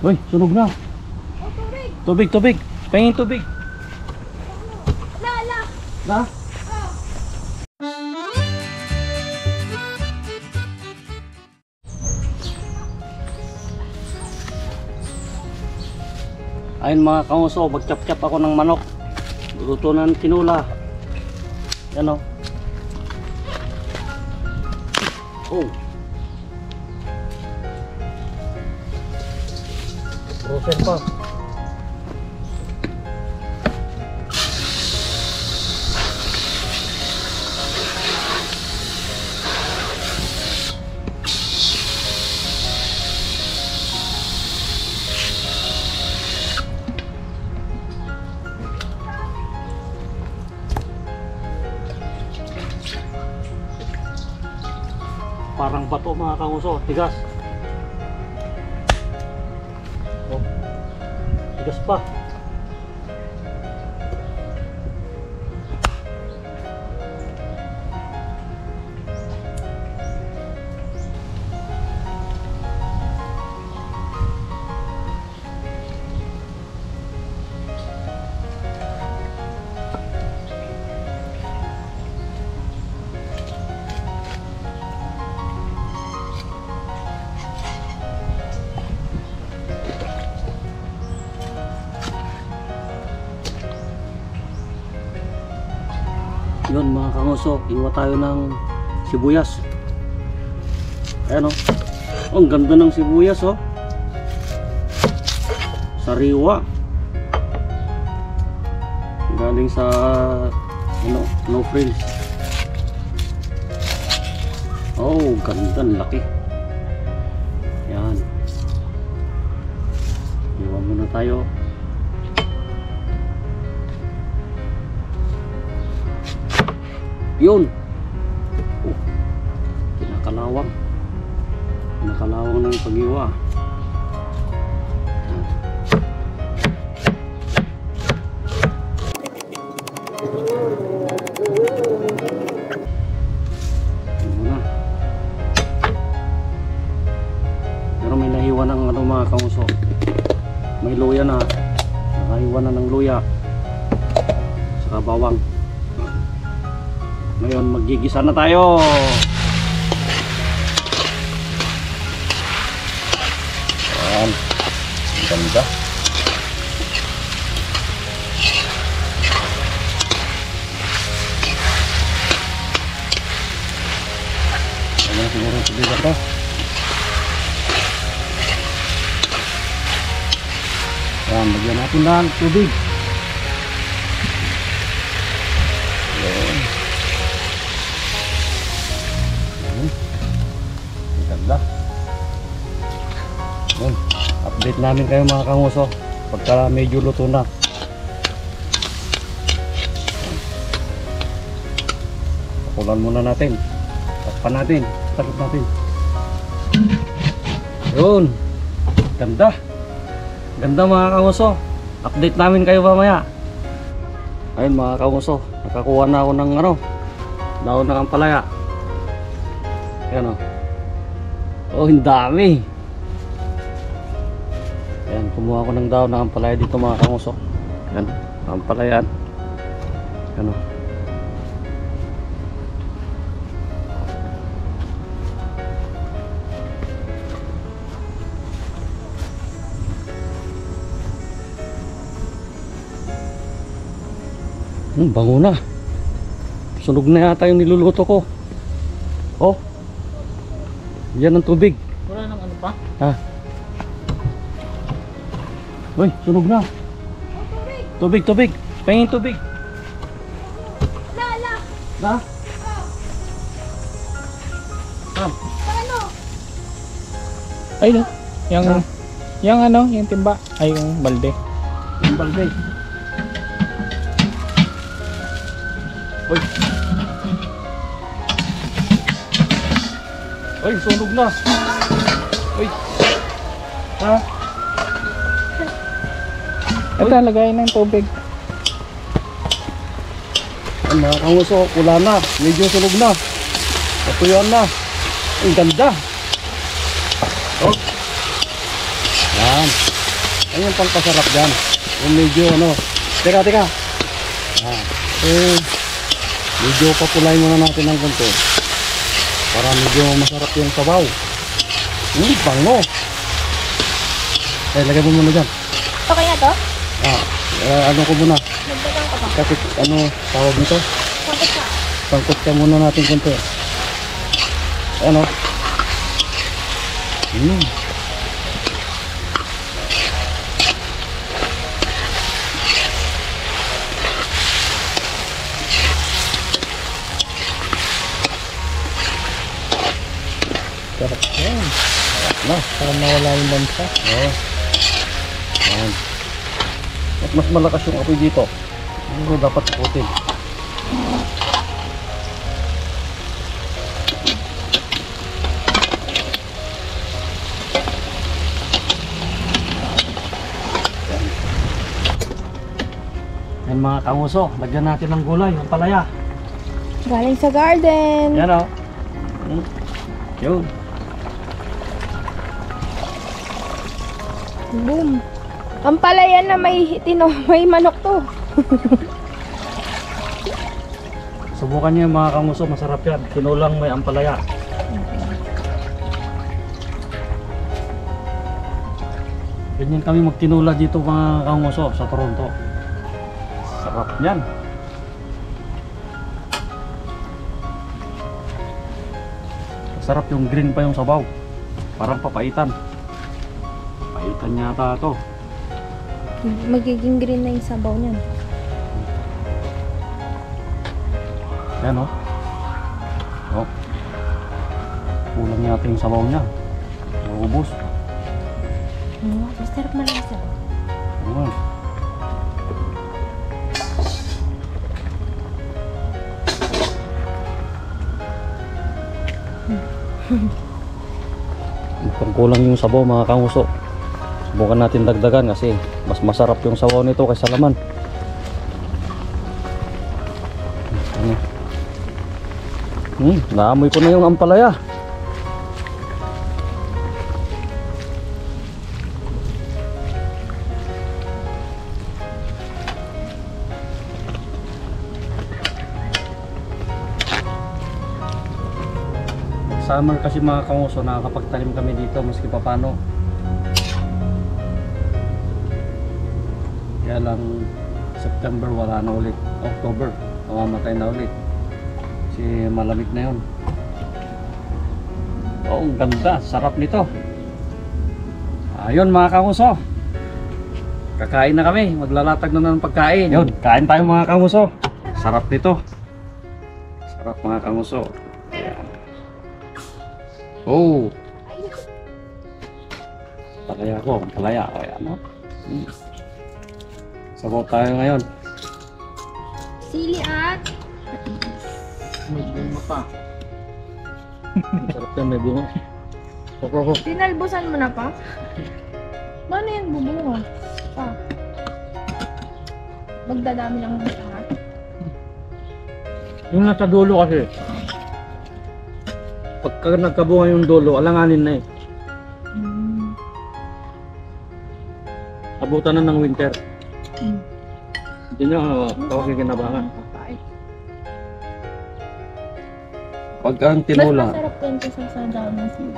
Uy, sunog na. Oh, tubig. Tubig, tubig. Pahingin tubig. Lala. Na? Ayun mga kanguso, magchap-chap ako ng manok. Luto ng tinula. Yan o. Oh. Roser pa. Parang bato mga kanguso, tigas. Oh, tigas pa. Yun mga kanguso, iwa tayo ng sibuyas. Ayan o. Oh, ang ganda ng sibuyas o. Sariwa. Galing sa ano, no frills. Oh, ganda, laki. Yan. Iwa muna tayo. Yun. Oh, kinakalawang. Kinakalawang ng pag-iwa. Muna. Pero may nahiwa ng ano mga kanguso. May luya na. Nakahiwa na ng luya. Saka bawang. Ngayon magigisa na tayo. Ayan. Ganda. Ayan siguro tubig ito. Ayan, lagyan natin lang tubig. Ayan. Ganda. Yun, update namin kayo mga kanguso pagka medyo luto na. Pakulan muna natin. Takpan natin. Takip natin. Yun. Ganda. Ganda mga kanguso. Update namin kayo mamaya. Ayun mga kanguso, nakakuha na ako ng ano, daon ng ampalaya. Ayan o. Oh, ang dami. Ayan, kumuha ko ng daon ng ampalaya dito mga kanguso. Ayan, ampalaya. Ayan o. Bango na. Sunog na yata yung niluluto ko. Oh. Yan ang tubig. Wala nang ano pa? Ha? Uy, sunog na. Tubig, tubig. Pahingin tubig. Lala. Na? Ah. Paano? Ay no. Yung ano, yung timba. Ay yung balde. Yung balde. Uy. Uy, sunog na. Uy. Ha? Ito, lagay ng tubig. Ang mga kanguso, wala na. Medyo sunog na. Patuyuan na. Ang ganda. Oh. Yan. Yan. Yan yung pangpasarap dyan. Yung medyo ano. Teka. Medyo papulayin muna natin ng konti. Para medyo masarap yung sabaw. Bango. Lagay mo muna dyan. Okay na to? Ano ko muna. Nagdagan ko pa. Kasi ano tawag nito? Bakit ka? Pangkot ka muna natin konti. Ano? Sarap yan. Na. Para mawala yung bansa. Oo. Yan. At mas malakas yung apoy dito. Ano dapat putin. Yan mga kanguso, lagyan natin ng gulay, ng palaya. Galing sa garden. Yan o. Yun. Boom. Ang palayan na may manok to. Subukan niyo yung mga kanguso, masarap yan. Kinulang may ampalaya. Ganyan kami magtinula dito mga kanguso sa Toronto. Sarap yan. Sarap yung green pa yung sabaw. Parang papaitan. Papaitan yata ito. Magiging green na yung sabaw niyan. Yan o. Kulang natin yung sabaw niya. Naubos. Masarap malasa. Ayan. Pag kulang yung sabaw mga kanguso, subukan natin dagdagan kasi mas masarap yung sabaw nito kaysa laman. Naamoy ko na yung ampalaya. Summer kasi mga kanguso, nakakapagtanim kami dito maski papano. Kaya lang September wala na ulit. October mamamatay na ulit kasi malamig na yun. Oh, ang ganda, sarap nito. Ayun mga kanguso, kakain na kami, maglalatag na ng pagkain. Yun, kain tayo mga kanguso. Sarap nito. Sarap mga kanguso. Oh. Palaya ko, palaya. O yan, no? Sabaw tayo ngayon. Sili at May bunga pa. Sarap yan, may bunga. Koko. tinalbusan mo na pa? Paano yan bubunga? Pa. Magdadami lang ng sanga. Yung nasa dulo kasi. Pagka nagkabunga yung dulo, alanganin na eh. Abutan na ng winter. Hindi nyo tawagin kinabangan. Pagka ang Mas tinula, masarap yan kasi sa dahon ng sili.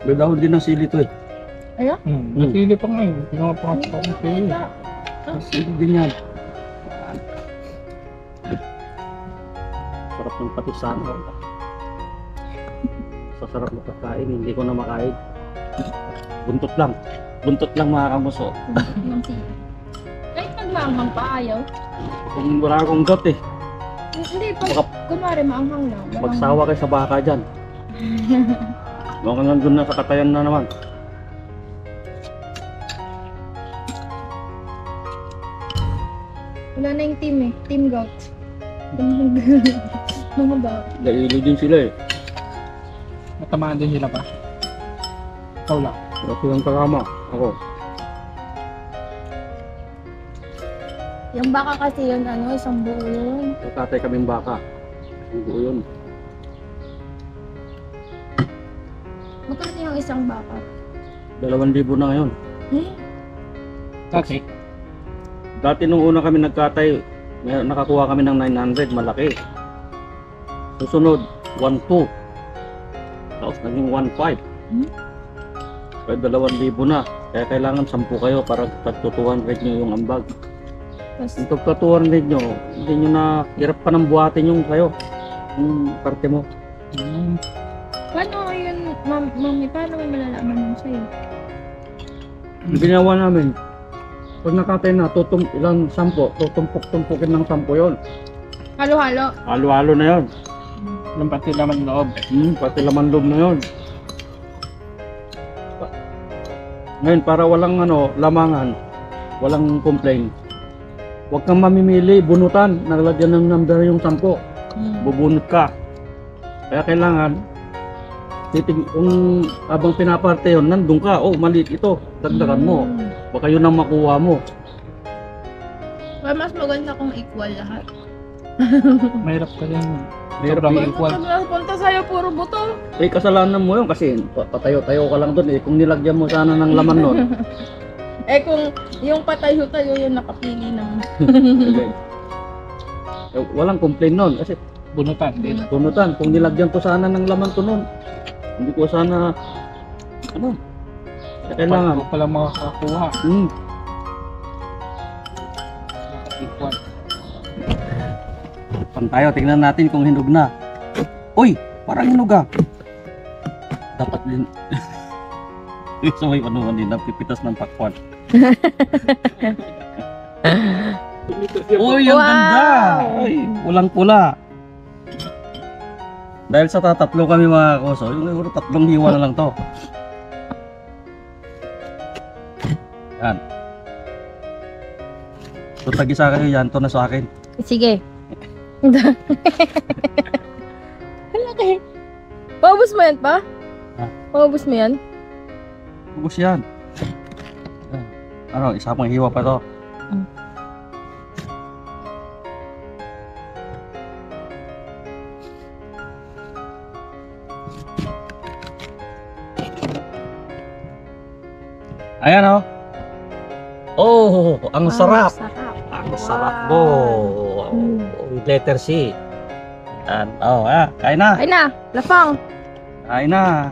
may dahon din ng sili to eh. Ayun? Nasili pa nga yun. Pinapakasok akong sili. Sili din yan. Sarap ng patisan. Sa sarap na pagkain, hindi ko na makain. Buntot lang. Buntot lang mga kamuso. Ng sili. Kahit magmamang pa ayaw. Kung wala akong got eh. Hindi, pag Baka kunwari maanghang lang. magsawa kayo sa baka dyan. Baka nandun na sa katayan na naman. Wala na yung team eh. Team goat. Mga goat. Dailo din sila eh. Natamaan din sila pa. Ikaw lang. Kasi yung kakama. Ako. Yung baka kasi yun, isang buo yun. Tatay kaming baka. Ang buo yun. Magkano yung isang baka? 2,000 na ngayon. Eh, Kasi, Dati nung una kami nagkatay, nakakuha kami ng 900, malaki. Susunod, 1,200. Tapos naging 1,500. Hmm? Kaya 2,000 na. Kaya kailangan 10 kayo para tagto 200 nyo yung ambag. tas, Kung tagto 200 nyo, hindi nyo na hirap pa ng buhatin yung kayo. Yung parte mo. paano yun, mami, paano mo malalaman yun sa'yo? Yung ginawa namin, pag nakatay na, ilang 10, tutumpok-tumpokin ng 10 yon. Halo-halo. Halo-halo na yon. yung pati naman loob. Pati laman loob na yon. Ngayon, para walang lamangan, walang complaint, huwag kang mamimili, bunutan, naglagyan ng number yung 10, bubunot ka. Kaya kailangan, kung habang pinaparte yon, nandun ka, maliit ito, dagdagan mo. Baka yun ang makuha mo. Well, mas maganda kung equal lahat. Mahirap ka rin. Mahirap Sobrang eh. equal. Pag napunta sa'yo, puro buto. Kasalanan mo yun kasi patayo-tayo ka lang doon eh. Kung nilagyan mo sana ng laman nun. Eh kung yung patayo-tayo yung nakapili ng... Walang complaint nun kasi Bunutan. Din. bunutan. Kung nilagyan ko sana ng laman to nun, hindi ko sana kailangan. Kung pala makakakuha. Equal. Tayo, tingnan natin kung hinog na. Uy, parang hinog ah. Dapat din. Sa may din, napipitas ng pakwan. Uy, ang Wow! ganda! Ay, pulang-pula. Dahil sa tatatlo kami mga koso, yung 3 hiwa na lang to. Yan. So, tag-isa kayo yan, to na sa akin. Sige. Halaki. Paubos mo yan pa? Ha? Paubos mo yan? Ubus yan. Yan. Isa pang hiwa pa to. Ayan oh. Oh, ang sarap. Sarap. Ang sarap po. Letter C. Yan. Kain na. Ay na, lapang. Kain na.